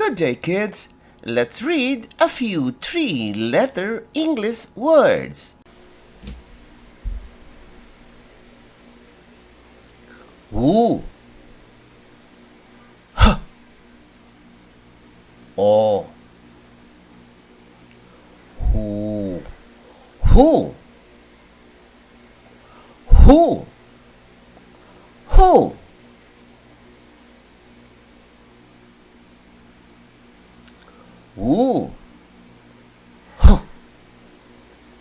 Good day, kids. Let's read a few three-letter English words. Who, h, o, who, who, who, who. Who, h,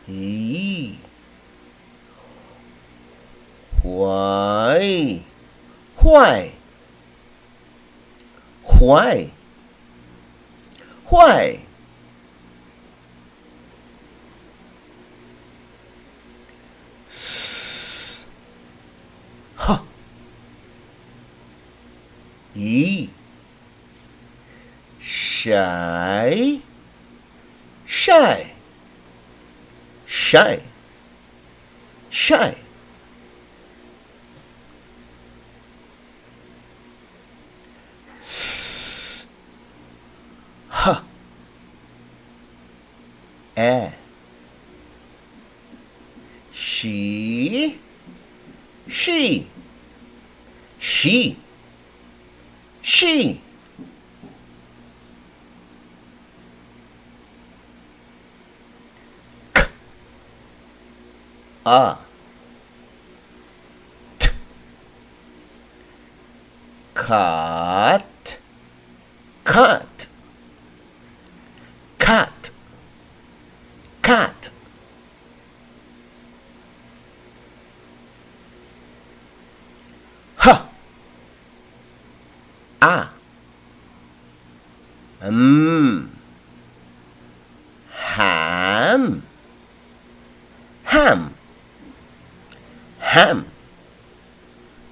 e, why, why, why, why. S, h, e, shy, shy, shy, shy. S, h, e, she, she, she, she. A, t, cat, cat, cat, cat. H, a, ham, ham, ham,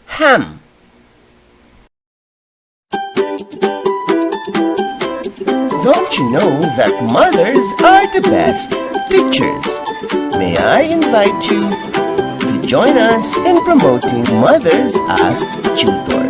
ham. Don't you know that mothers are the best teachers? May I invite you to join us in promoting mothers as tutors.